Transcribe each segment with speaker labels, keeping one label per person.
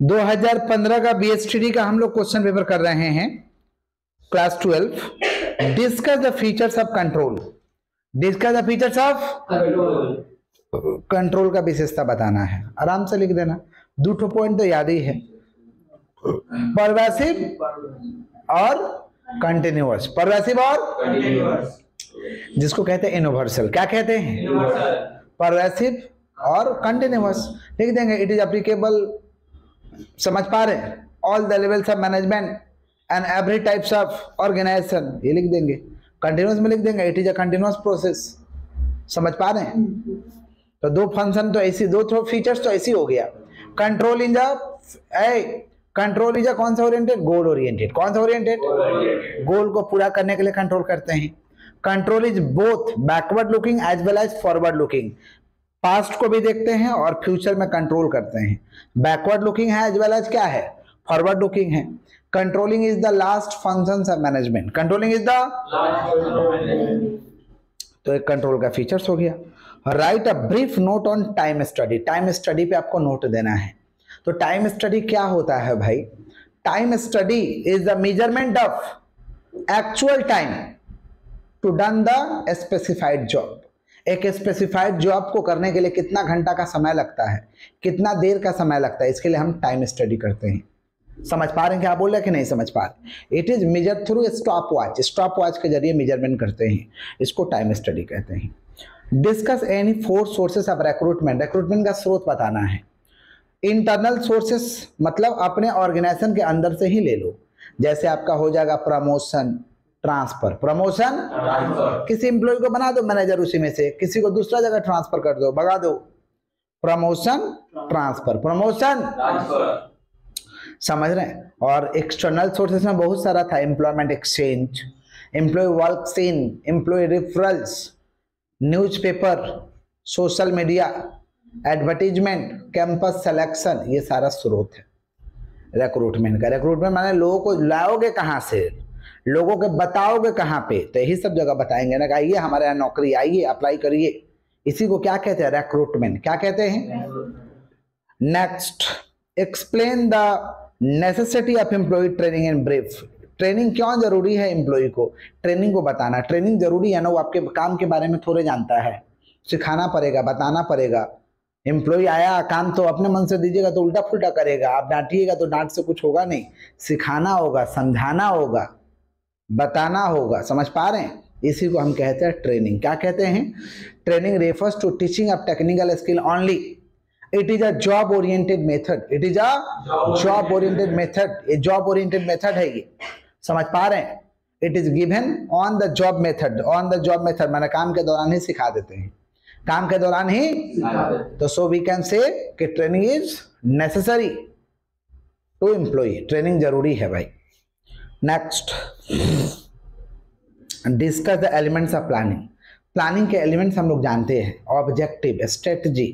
Speaker 1: 2015 का बीएसटीडी का हम लोग क्वेश्चन पेपर कर रहे हैं, class 12। Discuss the features of control. Discuss the features of control का विशेषता बताना है। आराम से लिख देना, 2 पॉइंट तो याद ही है, परवेसिव और कंटिन्यूअस। परवेसिव और जिसको कहते हैं यूनिवर्सल, क्या कहते हैं? परवेसिव और कंटिन्यूअस लिख देंगे। इट इज एप्लीकेबल, समझ पा रहे हैं, all the levels of management and every types of organisation, ये लिख देंगे। कंटिन्यूअस में लिख देंगे it is a continuous process, समझ पा रहे हैं। तो 2 फंक्शन तो ऐसी, 2 फीचर्स तो ऐसी हो गया। Control in the control is कौन सा ओरिएंटेड? Goal oriented. कौन सा ओरिएंटेड? गोल को पूरा करने के लिए कंट्रोल करते हैं। Control is both backward looking as well as forward looking. Past को भी देखते हैं और फ्यूचर में कंट्रोल करते हैं। बैकवर्ड लुकिंग है एज वेल एज क्या है? फॉरवर्ड लुकिंग है। Controlling is the last functions of management. Controlling is the तो एक कंट्रोल का फीचर्स हो गया। Right a brief note on time study. Time study पे आपको नोट देना है। तो टाइम स्टडी क्या होता है भाई? Time study is the measurement of actual time to done the specified job. एक स्पेसिफाइड जॉब को करने के लिए कितना घंटा का समय लगता है, कितना देर का समय लगता है, इसके लिए हम टाइम स्टडी करते हैं। समझ पा रहे हैं क्या बोल रहे हैं कि नहीं समझ पा रहे? It is measure through stop watch. Stop watch के जरिए मेजरमेंट करते हैं, इसको टाइम स्टडी कहते हैं। Discuss any 4 sources of recruitment. Recruitment का स्रोत बताना है। इंटरनल सोर्सेस मतलब अपने ऑर्गेनाइजेशन के अंदर से ही ले लो। जैसे आपका हो जाएगा प्रमोशन, ट्रांसफर। प्रमोशन किसी एम्प्लॉय को बना दो मैनेजर, उसी में से किसी को दूसरा जगह ट्रांसफर कर दो, भगा दो। प्रमोशन ट्रांसफर, प्रमोशन ट्रांसफर, समझ रहे हैं। और एक्सटर्नल सोर्सेस में बहुत सारा था। Employment exchange, employ work scene, employ referrals, newspaper, social media, advertisement, campus selection, ये सारा स्रोत है रिक्रूटमेंट का। रिक्रूटमेंट माने लोगों को लाओगे कहाँ से, लोगों के बताओगे कहाँ पे, तो यही सब जगह बताएंगे ना, आइए हमारे यहाँ नौकरी, आइए अप्लाई करिए। इसी को क्या कहते हैं? रिक्रूटमेंट। क्या कहते हैं? Next, explain the necessity of employ training and brief. Training क्यों जरूरी है? एम्प्लॉय को ट्रेनिंग को बताना। ट्रेनिंग जरूरी है ना, वो आपके काम के बारे में थोड़े जानता है, सिखाना पड़ेगा, बताना पड़ेगा। एम्प्लॉय आया, काम तो अपने मन से दीजिएगा तो उल्टा फुल्टा करेगा, आप डांटिएगा तो डांट से कुछ होगा नहीं। सिखाना होगा, समझाना होगा, बताना होगा, समझ पा रहे हैं? इसी को हम कहते हैं ट्रेनिंग। क्या कहते हैं? Training refers to teaching of technical skill only. It is a job oriented method. It is a job oriented method. ये जॉब ओरिएंटेड मेथड है, ये समझ पा रहे हैं? It is given on the job method. On the job method माने काम के दौरान ही सिखा देते हैं, काम के दौरान ही। तो सो वी कैन से कि training is necessary to employ. Training जरूरी है भाई। Next, discuss the elements of planning. Planning के एलिमेंट्स हम लोग जानते हैं। Objective, strategy,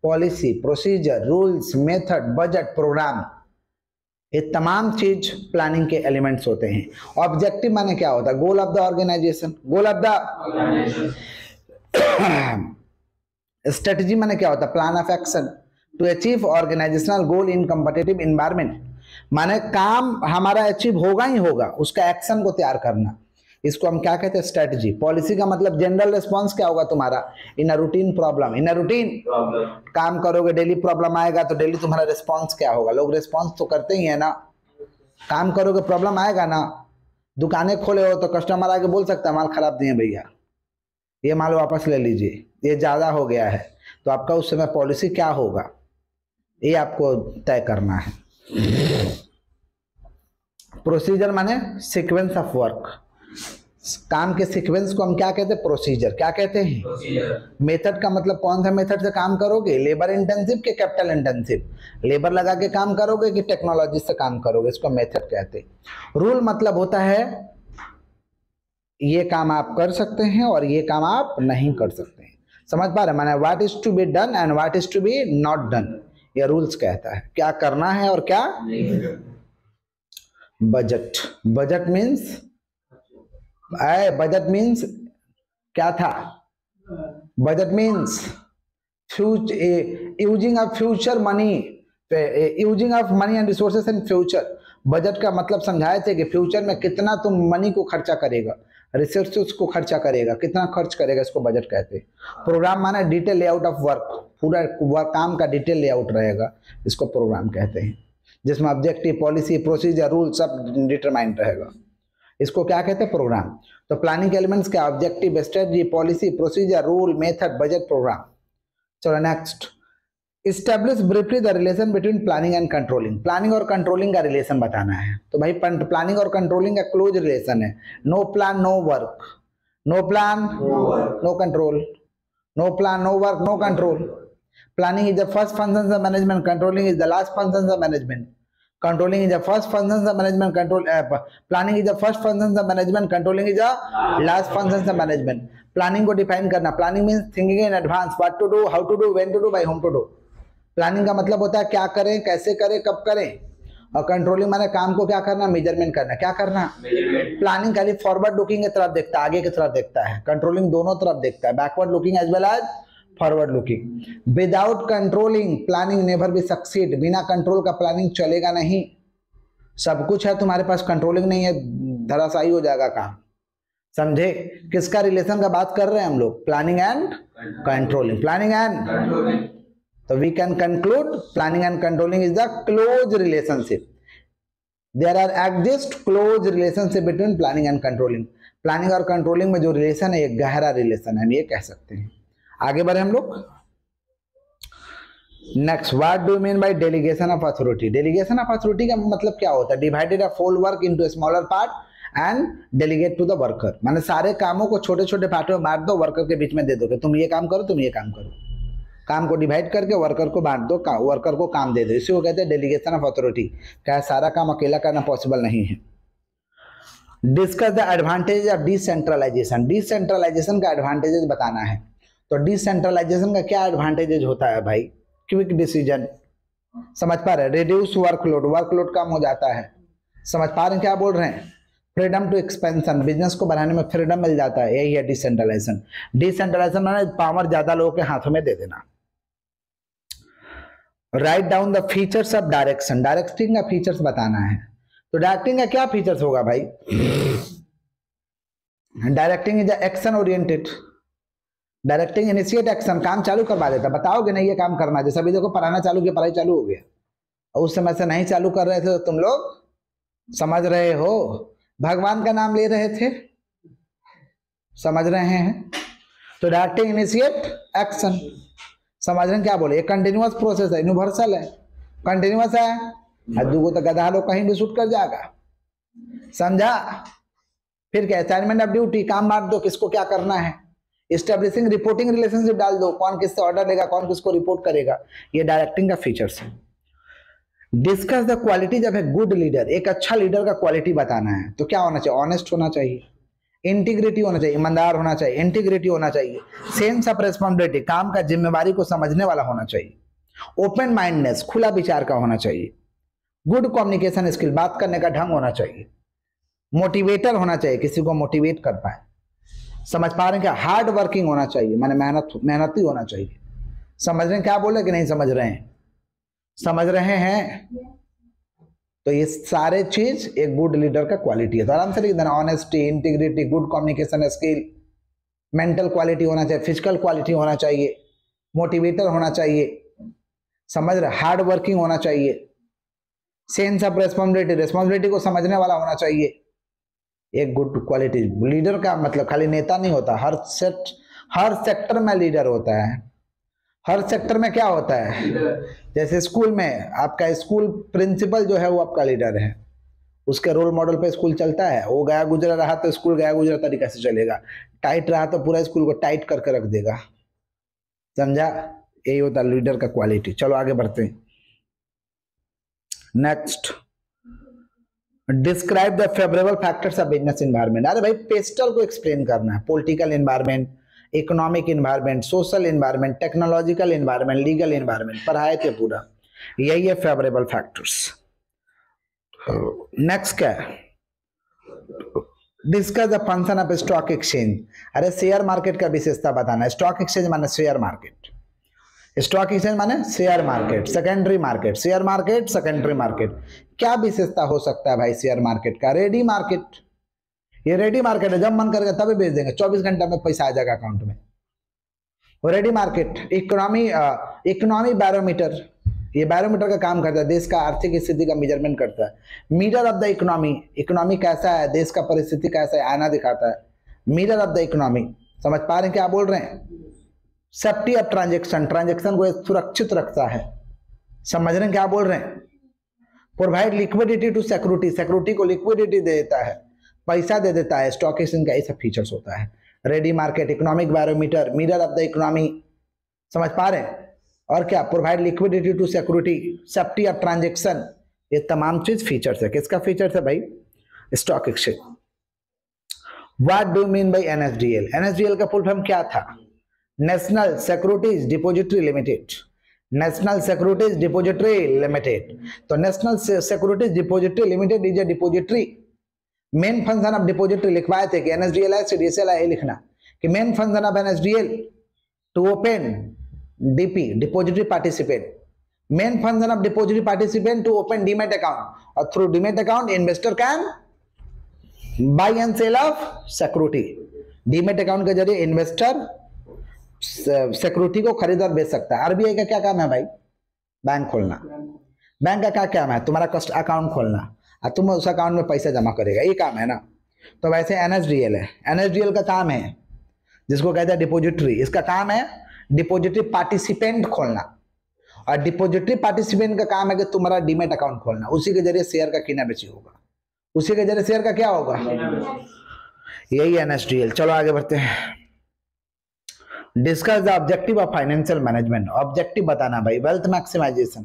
Speaker 1: policy, procedure, rules, method, budget, programme, ये तमाम चीज प्लानिंग के एलिमेंट्स होते हैं। ऑब्जेक्टिव माने क्या होता है? Goal of the organisation, goal of the. Strategy माने क्या होता है? Plan of action to achieve organisational goal in competitive environment. माने काम हमारा अचीव होगा ही होगा, उसका एक्शन को तैयार करना, इसको हम क्या कहते हैं? स्ट्रेटजी। पॉलिसी का मतलब जनरल रिस्पांस क्या होगा तुम्हारा? In a routine problem. In a routine काम करोगे, डेली प्रॉब्लम आएगा तो डेली तुम्हारा रिस्पांस क्या होगा? लोग रिस्पांस तो करते ही है ना। काम करोगे प्रॉब्लम आएगा ना। दुकानें खोले हो तो कस्टमर आके बोल सकता है माल खराब दिए भैया, ये माल वापस ले लीजिए, ये ज्यादा हो गया है। तो आपका उस समय पॉलिसी क्या होगा, ये आपको तय करना है। प्रोसीजर माने सीक्वेंस ऑफ वर्क। काम के सीक्वेंस को हम क्या कहते हैं? प्रोसीजर। क्या कहते हैं? मेथड का मतलब कौन सा मेथड से काम करोगे? लेबर इंटेंसिव के कैपिटल इंटेंसिव? लेबर लगा के काम करोगे कि टेक्नोलॉजी से काम करोगे, इसको मेथड कहते हैं। रूल मतलब होता है ये काम आप कर सकते हैं और ये काम आप नहीं कर सकते हैं। समझ पा रहे? माने what is to be done and what is to be not done, ये रूल्स कहता है, क्या करना है और क्या नहीं। Budget, budget means budget means क्या था? Budget means using of future money using of money and resources in future, budget का मतलब समझाए थे कि फ्यूचर में कितना तुम मनी को खर्चा करेगा, रिसोर्सेस को खर्चा करेगा, कितना खर्च करेगा, इसको बजट कहते हैं। प्रोग्राम माना डिटेल लेआउट ऑफ वर्क, पूरा काम का डिटेल लेआउट रहेगा, इसको प्रोग्राम कहते हैं, जिसमें ऑब्जेक्टिव, पॉलिसी, प्रोसीजर, रूल सब डिटरमाइंड रहेगा, इसको क्या कहते हैं, प्रोग्राम। तो प्लानिंग के एलिमेंट्स क्या, objective, strategy, policy, procedure, rule, method, budget, program. चलो next, establish briefly the relation between planning and controlling, planning और कंट्रोलिंग का रिलेशन बताना है। तो भाई प्लानिंग और कंट्रोलिंग का क्लोज रिलेशन है, no plan no work, no plan no control, no plan no work no control. Planning is the first function of management, controlling is the last function of management, controlling is the first function of management, control planning is the first function of management, controlling is the last function of management. Planning को define करना, planning means thinking in advance, what to do, how to do, when to do, by whom to do. Planning का मतलब होता है क्या करें, कैसे करें, कब करें। और कंट्रोलिंग माने काम को क्या करना, मेजरमेंट करना, क्या करना। प्लानिंग खाली फॉरवर्ड लुकिंग की तरफ देखता है, आगे की तरफ देखता है, कंट्रोलिंग दोनों तरफ देखता है, backward looking as well as forward looking. Without controlling planning never be succeed, बिना कंट्रोल का प्लानिंग चलेगा नहीं। सब कुछ है तुम्हारे पास, कंट्रोलिंग नहीं है, धराशायी हो जाएगा काम। समझे किसका रिलेशन का बात कर रहे हैं हम लोग, planning and controlling, planning and. तो we can conclude planning and controlling is the close relationship. There are exist close relationship between planning and controlling. Planning और controlling में जो रिलेशन है, एक गहरा रिलेशन है, हम ये कह सकते हैं। आगे बढ़े हम लोग। Next, what do mean by delegation of authority. Delegation of authority का मतलब क्या होता है, divided a whole work into a smaller part and delegate to the worker. माने सारे कामों को छोटे छोटे पार्ट में बांट दो, वर्कर के बीच में दे दो कि तुम ये काम करो, तुम ये काम करो। काम को डिवाइड करके वर्कर को बांट दो, वर्कर को काम दे दो, इसी को कहते हैं डेलीगेशन ऑफ अथॉरिटी। क्या सारा काम अकेला करना पॉसिबल नहीं है। Discuss the advantage of decentralisation, decentralisation का एडवांटेजेस बताना है। तो डिसेंट्रलाइजेशन का क्या एडवांटेजेस होता है भाई, क्विक डिसीजन, समझ पा रहे, रिड्यूस वर्कलोड, वर्कलोड कम हो जाता है, समझ पा रहे हैं क्या बोल रहे हैं। फ्रीडम टू एक्सपेंशन, बिजनेस को बढ़ाने में फ्रीडम मिल जाता है, यही है डिसेंट्रलाइजेशन। डिसेंट्रलाइजेशन माने पावर ज्यादा लोगों के हाथों में दे देना। Write down the features of direction, directing का फीचर्स बताना है। तो डायरेक्टिंग का क्या फीचर्स होगा भाई, directing is action oriented, directing initiate action, काम चालू करवा देता, बताओगे नहीं ये काम करना, जैसे अभी देखो पढ़ाना चालू किया, पढ़ाई चालू हो गया, और उस समय से नहीं चालू कर रहे थे तो तुम लोग समझ रहे हो, भगवान का नाम ले रहे थे, समझ रहे हैं। तो डायरेक्टिंग इनिशिएट एक्शन, समझ रहे हैं क्या बोले, एक कंटिन्यूअस प्रोसेस है, यूनिवर्सल है, कंटिन्यूअस है, दूगो तो गधा लोग कहीं भी शूट कर जाएगा, समझा। फिर क्या, असाइनमेंट ऑफ ड्यूटी, काम बांट दो किसको क्या करना है। एस्टेब्लिशिंग रिपोर्टिंग रिलेशनशिप डाल दो, कौन किससे ऑर्डर लेगा, कौन किसको रिपोर्ट करेगा, ये डायरेक्टिंग का फीचर्स है। Discuss the qualities of a good leader, एक अच्छा लीडर का क्वालिटी बताना है। तो क्या होना चाहिए, ऑनेस्ट होना चाहिए, इंटीग्रिटी होना चाहिए, ईमानदार होना चाहिए, इंटीग्रिटी होना चाहिए, सेंस ऑफ रेस्पॉन्सिबिलिटी, काम का जिम्मेवारी को समझने वाला होना चाहिए, ओपन माइंडनेस, खुला विचार का होना चाहिए, गुड कम्युनिकेशन स्किल, बात करने का ढंग होना चाहिए, मोटिवेटर होना चाहिए, किसी को मोटिवेट कर पाए, समझ पा रहे हैं क्या, हार्ड वर्किंग होना चाहिए, माने मेहनती होना चाहिए। समझ रहे हैं क्या बोले कि नहीं समझ रहे हैं, समझ रहे हैं। तो ये सारे चीज एक गुड लीडर का क्वालिटी है। तो आराम से लिख देना, honesty, integrity, good communication skill, mental quality होना चाहिए, फिजिकल क्वालिटी होना चाहिए, मोटिवेटर होना चाहिए, समझ रहे, हार्ड वर्किंग होना चाहिए, सेंस ऑफ रेस्पॉन्सिबिलिटी, रेस्पॉन्सिबिलिटी को समझने वाला होना चाहिए। एक गुड क्वालिटी लीडर का मतलब खाली नेता नहीं होता, हर सेक्टर में लीडर होता है। हर सेक्टर में क्या होता है, जैसे स्कूल में आपका स्कूल प्रिंसिपल जो है वो आपका लीडर है, उसके रोल मॉडल पे स्कूल चलता है। वो गया गुजरा रहा तो स्कूल गया गुजरा तरीका से चलेगा, टाइट रहा तो पूरा स्कूल को टाइट करके रख देगा, समझा। यही होता है लीडर का क्वालिटी। चलो आगे बढ़ते हैं। Next, describe the favourable factors of business environment. अरे भाई पेस्टल को एक्सप्लेन करना है, political environment, economic environment, social environment, technological environment, legal environment, पढ़ाए थे पूरा, यही है फेवरेबल फैक्टर्स। नेक्स्ट क्या है, discuss the function of stock exchange. अरे शेयर मार्केट का विशेषता बताना है। स्टॉक एक्सचेंज माने शेयर मार्केट, स्टॉक एक्सचेंज माने share market, secondary market, share market, secondary market. क्या विशेषता हो सकता है भाई शेयर मार्केट का? Ready market. ये रेडी मार्केट है, जब मन करेगा तभी बेच देंगे, 24 घंटा में पैसा आ जाएगा अकाउंट में। Ready market. इकोनॉमी बैरोमीटर, ये बैरोमीटर का काम करता है, देश का आर्थिक स्थिति का मेजरमेंट करता है। Mirror of the economy, economy कैसा है, देश का परिस्थिति कैसा है, आईना दिखाता है। मिरर ऑफ द इकोनॉमी, समझ पा रहे हैं क्या बोल रहे हैं? सेफ्टी ऑफ ट्रांजेक्शन, ट्रांजेक्शन को सुरक्षित रखता है। समझ रहे हैं क्या बोल रहे हैं? Provide liquidity to security, security को लिक्विडिटी दे देता है, पैसा दे देता है। स्टॉक एक्सचेंज का ऐसा फीचर्स होता है। Ready market, economic barometer, mirror of the economy, समझ पा रहे हैं? और क्या? Provide liquidity to security, safety of transaction, ये तमाम चीज फीचर्स है। किसका फीचर्स है भाई? Stock exchange. What do mean by NSDL? NSDL का फुल फॉर्म क्या था? National securities depository limited. National securities depository limited. तो national securities depository limited is a depository. Main function of depository लिखवाए थे कि एनएसडीएल है, सीडीएसएल है, लिखना कि main function of NSDL to open DP, depository participant. Main function of depository participant to open demat account, और through demat account investor can buy and sell of security. Demat account के जरिए investor security को खरीद और बेच सकता है। RBI का क्या काम है भाई? बैंक खोलना। बैंक का क्या काम है? तुम्हारा कस्ट अकाउंट खोलना, और तुम उस अकाउंट में पैसा जमा करेगा, ये काम है ना। तो वैसे एनएसडीएल है, एनएसडीएल का काम है जिसको कहते हैं डिपॉजिटरी, इसका काम है डिपॉजिटरी पार्टिसिपेंट खोलना। और डिपॉजिटरी पार्टिसिपेंट का काम है कि तुम्हारा डीमैट अकाउंट खोलना, उसी के जरिए शेयर का कीना बेची होगा, उसी के जरिए शेयर का क्या होगा, यही एनएसडीएल। चलो आगे बढ़ते हैं। Discuss the objective of financial management. Objective बताना भाई, wealth maximisation,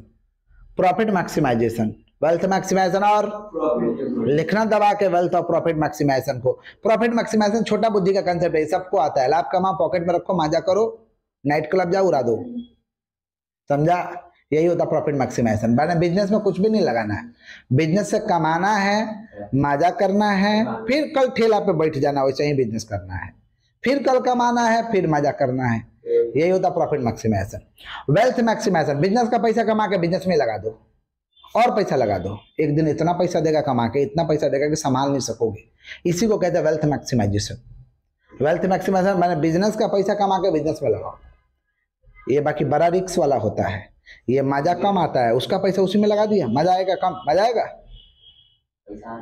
Speaker 1: profit maximisation, wealth maximisation, और लिखना दबा के वेल्थ और प्रॉफिट मैक्सिमाइजेशन को। प्रॉफिट मैक्सिमाइजेशन छोटा बुद्धि का कंसेप्ट है, सबको आता है। लाभ कमाओ, पॉकेट में रखो, मजा करो, नाइट क्लब जाओ, उड़ा दो, समझा? यही होता प्रॉफिट मैक्सिमाइजेशन। मैंने बिजनेस में कुछ भी नहीं लगाना है, बिजनेस से कमाना है, मजा करना है, फिर कल ठेला पे बैठ जाना, वैसे ही बिजनेस करना है, फिर कल कमाना है, फिर मजा करना है, यही होता profit maximisation. Wealth maximisation, business का पैसा कमा के बिजनेस में लगा दो और पैसा लगा दो, एक दिन इतना पैसा देगा कमा के, इतना पैसा देगा कि संभाल नहीं सकोगे, इसी को कहते हैं वेल्थ मैक्सिमाइजेशन। वेल्थ मैक्सिमाइजेशन मैंने बिजनेस का पैसा कमा के बिजनेस में लगाओ, ये बाकी बड़ा रिक्स वाला होता है। ये मजा कम आता है, उसका पैसा उसी में लगा दिया, मजा आएगा कम, मजा आएगा,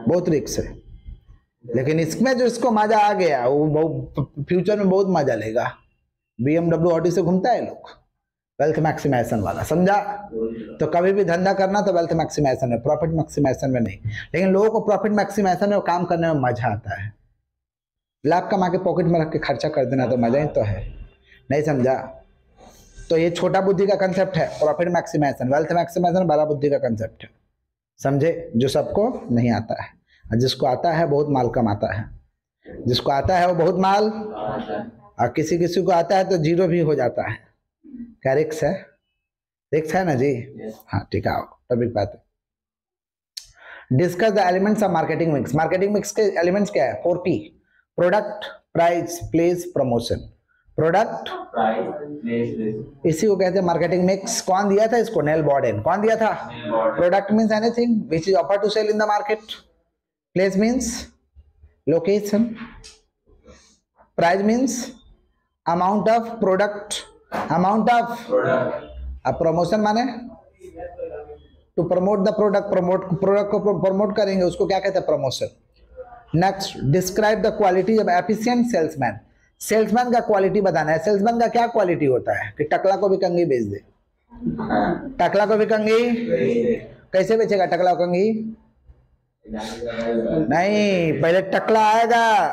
Speaker 1: बहुत रिक्स है। लेकिन इसमें जो इसको मजा आ गया वो फ्यूचर में बहुत मजा लेगा। BMW ऑडी से घूमता है लोग, वेल्थ मैक्सिमाइजेशन वाला, समझा? तो कभी भी धंधा करना तो वेल्थ मैक्सिमाइजेशन में, प्रॉफिट मैक्सिमाइजेशन में नहीं। लेकिन लोगों को प्रॉफिट मैक्सिमाइजेशन में काम करने में मजा आता है। लाभ कमा के पॉकेट में रख के खर्चा कर देना तो मजा ही तो है, नहीं समझा? तो ये छोटा बुद्धि का कंसेप्ट है प्रॉफिट मैक्सिमाइजेशन। वेल्थ मैक्सिमाइजेशन बड़ा बुद्धि का कंसेप्ट है, समझे? जो सबको नहीं आता है, जिसको आता है बहुत माल कमाता है, जिसको आता है वो बहुत माल, और किसी किसी को आता है तो जीरो भी हो जाता है। क्या रिक्स है? रिक्स है ना जी? हाँ ठीक है, टॉपिक बात है। Discuss the elements of marketing mix. Marketing mix के एलिमेंट्स क्या है? 4P, product, price, place, promotion. Product, इसी को कहते हैं मार्केटिंग मिक्स। कौन दिया था इसको? Neil Borden. कौन दिया था? Product means anything which is offer to sell in the market. Place means location. Price means amount of product, amount of. अब प्रमोशन माने to promote the product, product को प्रमोट करेंगे, उसको क्या कहते हैं? Promotion. Next, describe the quality of efficient salesman. Salesman का quality बताना है। सेल्समैन का क्या क्वालिटी होता है? कि टकला को भी कंघी बेच दे। टकला को भी कंघी कैसे बेचेगा? टकला को कंघी नहीं, पहले टकला आएगा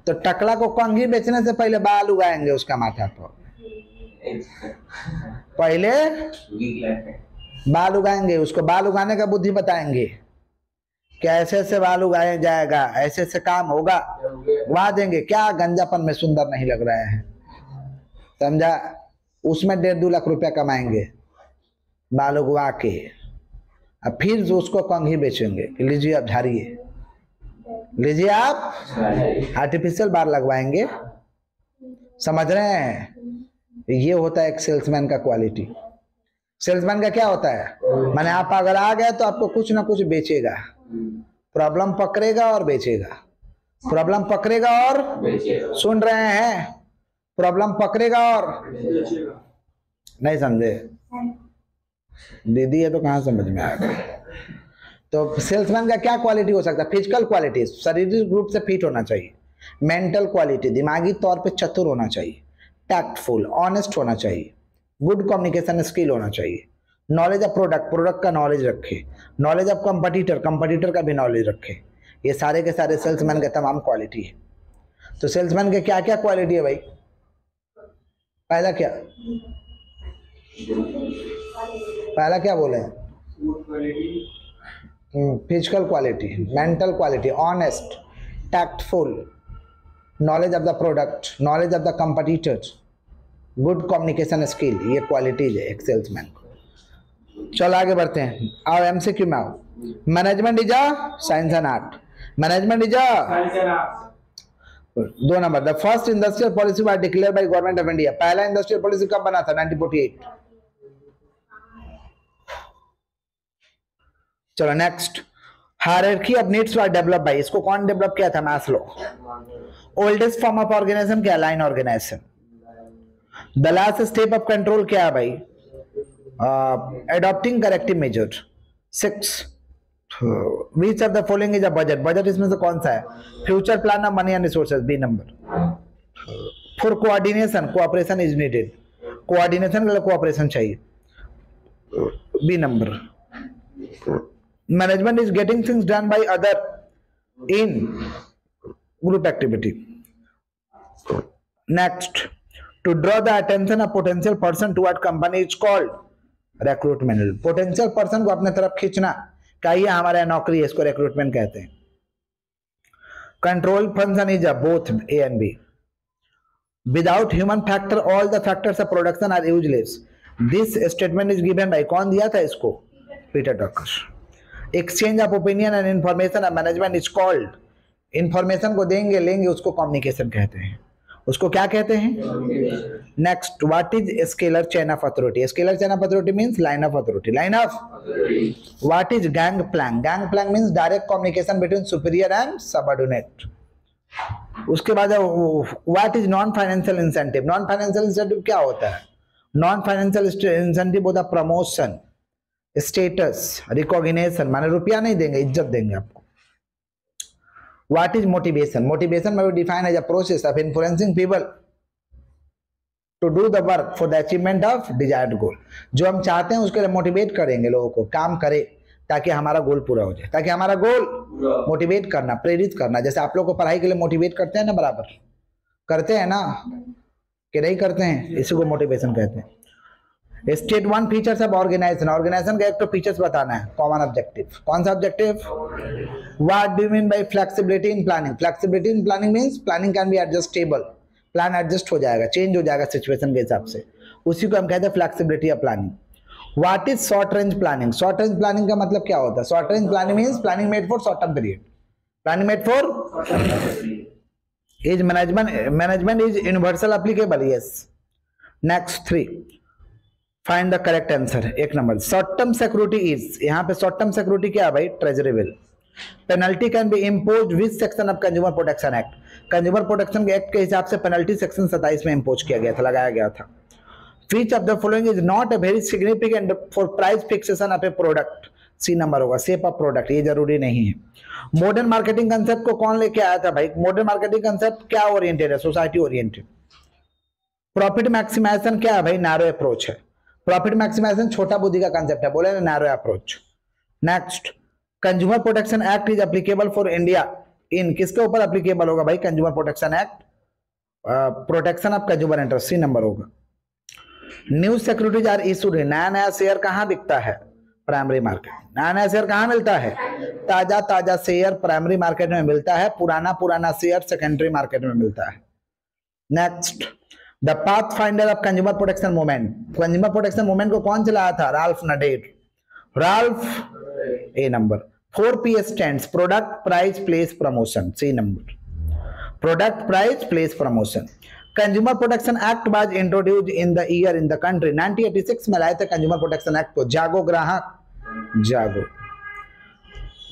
Speaker 1: तो टकला को कंघी बेचने से पहले बाल उगाएंगे उसका माथा पर, पहले बाल उगाएंगे, उसको बाल उगाने का बुद्धि बताएंगे कि ऐसे ऐसे बाल उगाया जाएगा, ऐसे ऐसे काम होगा, उगा देंगे। क्या गंजापन में सुंदर नहीं लग रहे हैं, समझा? उसमें 1.5-2 लाख रुपया कमाएंगे बाल उगवा के, अब फिर जो उसको कंघी बेचेंगे कि लीजिए आप झाड़िए, लीजिए आप आर्टिफिशियल बाल लगवाएंगे। समझ रहे हैं? ये होता है एक सेल्समैन का क्वालिटी। सेल्समैन का क्या होता है, माने आप अगर आ गए तो आपको कुछ ना कुछ बेचेगा, प्रॉब्लम पकड़ेगा और बेचेगा, प्रॉब्लम पकड़ेगा और बेचेगा। सुन रहे हैं, प्रॉब्लम पकड़ेगा और बेचेगा। नहीं समझे? दीदी है तो कहां समझ में आएगा। तो सेल्समैन का क्या क्वालिटी हो सकता है? फिजिकल क्वालिटी, शारीरिक रूप से फिट होना चाहिए। मेंटल क्वालिटी, दिमागी तौर पे चतुर होना चाहिए। टैक्टफुल, ऑनेस्ट होना चाहिए। गुड कम्युनिकेशन स्किल होना चाहिए। नॉलेज ऑफ प्रोडक्ट, प्रोडक्ट का नॉलेज रखे। नॉलेज ऑफ कंपटीटर, कंपटीटर का भी नॉलेज रखे। ये सारे के सारे सेल्समैन के तमाम क्वालिटी है। तो सेल्समैन के क्या क्या क्वालिटी है भाई? पहला क्या, पहला क्या बोले? Physical quality, mental quality, honest, tactful, knowledge of the product, knowledge of the competitor, good communication skill, ये क्वालिटीज है एक सेल्समैन को। चलो आगे बढ़ते हैं, आओ एमसीक्यू में आओ। Management is a science and art. Management is a 2 number, the first industrial policy was declared by government of India. पहला इंडस्ट्रियल पॉलिसी कब बना था? 1948। चलो next, hierarchy of needs was developed by, इसको कौन डेवलप किया था? Maslow. Oldest form of organization क्या? Line organization. The last step of control क्या है भाई? Adopting corrective measure. 6, which of the following is a budget? Budget इसमें से कौन सा है? Future plan of money and resources, B number. For coordination, cooperation is needed, coordination के लिए कोऑपरेशन चाहिए, B number. Management is getting things done by other in group activity. Next, to draw the attention of potential person toward company is called recruitment. Potential person को अपने तरफ खींचना, क्या ये हमारे नौकरी है, इसको रिक्रूटमेंट कहते हैं। Control function is both A and B. Without human factor all the factors of production are useless. This statement is given by, कौन दिया था इसको? Peter Drucker. Exchange of opinion and information of management is called, information को देंगे लेंगे उसको communication कहते हैं, उसको क्या कहते हैं? Next, what is scalar chain of authority? Scalar chain of authority means line of authority, line of. What is gang plank? Gang plank means direct communication between superior and subordinate. उसके बाद what is non financial incentive? Non financial incentive क्या होता है? Non financial incentive होता है promotion, status, recognition, माने रुपया नहीं देंगे, इज्जत देंगे आपको। What is motivation? Motivation may be defined as a process of influencing people to do the work for the achievement of desired goal. जो हम चाहते हैं उसके लिए मोटिवेट करेंगे लोगों को, काम करे ताकि हमारा गोल पूरा हो जाए, ताकि हमारा गोल मोटिवेट करना, प्रेरित करना। जैसे आप लोग को पढ़ाई के लिए मोटिवेट करते हैं ना, बराबर करते हैं ना कि नहीं करते हैं? इसी को मोटिवेशन कहते हैं। State 1 features of organisation. Organisation का एक तो फीचर्स बताना है, कॉमन ऑब्जेक्टिव। कौन सा objective? What do you mean by flexibility in planning? Flexibility in planning means planning can be adjustable, plan adjust हो जाएगा, चेंज हो जाएगा सिचुएशन के हिसाब से, उसी को हम कहते हैं flexibility of planning. What is short range planning? Short range planning का मतलब क्या होता है? Short range planning means planning made for short term period, planning made for is management is universal applicable, yes. Next 3, find the correct answer, 1 number. Short term security is, यहाँ पे short term security क्या है भाई? Treasury bill. Penalty can be impose with section of consumer protection act? Consumer protection के act के हिसाब से penalty section 27 में इम्पोज किया गया था, लगाया गया था। Which of the following is not a very significant for price fixation of a product? C number होगा, शेप ऑफ प्रोडक्ट, ये जरूरी नहीं है। मॉडर्न मार्केटिंग कंसेप्ट को कौन लेके आया था भाई? मॉडर्न मार्केटिंग कंसेप्ट क्या ओरिएंटेड है? Society oriented. प्रॉफिट मैक्सिमाइजेशन क्या है भाई? नैरो अप्रोच है। प्रॉफिट मैक्सिमाइजेशन छोटा बुद्धि का कंसेप्ट है, बोले ना, narrow approach. Next, consumer protection act is applicable for India in, किसके ऊपर एप्लीकेबल होगा भाई? Consumer protection act, protection of consumer interest, C number होगा। न्यू सिक्योरिटीज आर इशूड, नया नया शेयर कहां बिकता है? Primary market. नया नया शेयर कहां मिलता है? ताजा ताजा शेयर प्राइमरी मार्केट में मिलता है, पुराना पुराना शेयर सेकेंडरी मार्केट में मिलता है। Next, the path finder of consumer protection movement, consumer protection movement को कौन चलाया था? Ralph Nader, Ralph, A number. 4P stands, product, price, place, promotion, C number. Product, price, place, promotion. Consumer protection act was introduced in the year in the country 1986 में लाए थे consumer protection act को। जागो ग्राहक जागो।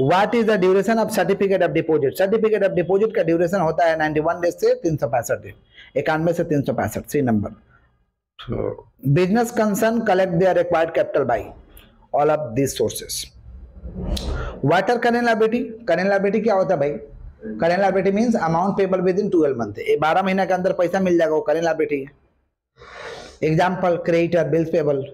Speaker 1: What is the duration of certificate of deposit? Certificate of deposit का duration होता है 91 डेज से 365 दिन, 91 से 365। C number. Business concern collect their required capital by all of this sources. What are current liability. Current liability क्या होता है भाई? Current liability means amount payable within 12 month. 12 महीने के अंदर पैसा मिल जाएगा, वो करेंट लायबिलिटी है। Example creditor, bills payable.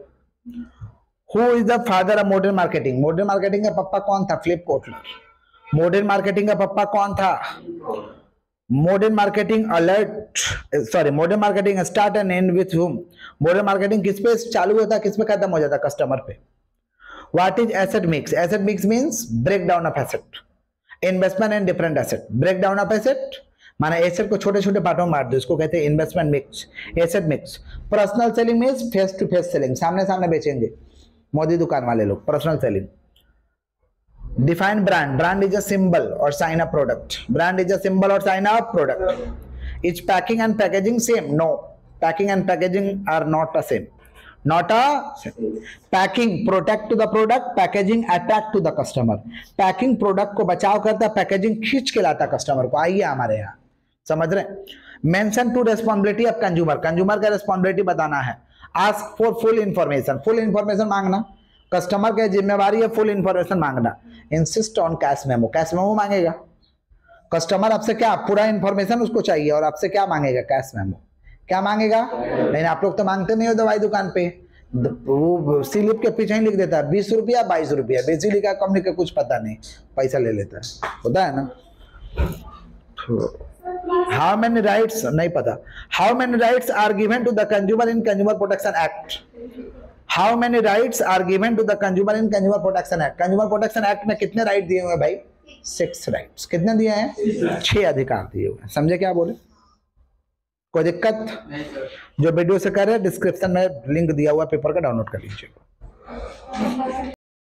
Speaker 1: Who is the father of modern marketing? Modern marketing का पप्पा कौन था? Philip Kotler. मॉडर्न मार्केटिंग का पप्पा कौन था? Modern marketing modern marketing start and and with whom? Modern marketing किस पे चालू होता है, किस पे खत्म हो जाता है? कस्टमर पे। What is asset mix? Asset mix means break down of asset, investment and different asset. Break down of asset माने एसेट को छोटे छोटे पार्टों में बांट दो, इसको कहते हैं investment mix, asset mix. Personal selling means face to face selling, सामने सामने बेचेंगे मोदी दुकान वाले लोग, personal selling. Define brand. Brand is a symbol और sign a product. Brand is a symbol और sign a product. Is packing and packaging same? No, packing and packaging are not a same, not a packing protect to the product, packaging attack to the customer। Packing product को बचाव करता, packaging खींच के लाता customer को। आइए हमारे यहाँ, समझ रहे? Mention two responsibility of consumer. Consumer का रिस्पॉन्सिबिलिटी बताना है। Ask for full information. Full information मांगना, कस्टमर की जिम्मेवारी है फुल इंफॉर्मेशन मांगना। Insist on cash memo. Cash memo मांगेगा कस्टमर आपसे, क्या पूरा इंफॉर्मेशन उसको चाहिए, और आपसे क्या मांगेगा? Cash memo. क्या मांगेगा? लेकिन आप लोग तो मांगते नहीं हो दवाई दुकान पे, वो स्लिप के पीछे ही लिख देता है 20 रुपया 22 रुपया, बेसी लिखा कम लिखा कुछ पता नहीं, पैसा ले लेता है, होता है ना। हाउ मेनी राइट्स नहीं पता। How many rights are given to the consumer in consumer protection act? How many rights are given to the consumer in consumer protection act? Consumer protection act में कितने राइट दिए हुए हैं भाई? 6 rights. कितने दिए हैं? 6 अधिकार दिए हुए हैं। समझे क्या बोले? कोई दिक्कत? जो वीडियो से कर रहे हैं डिस्क्रिप्शन में लिंक दिया हुआ पेपर का डाउनलोड कर लीजिएगा।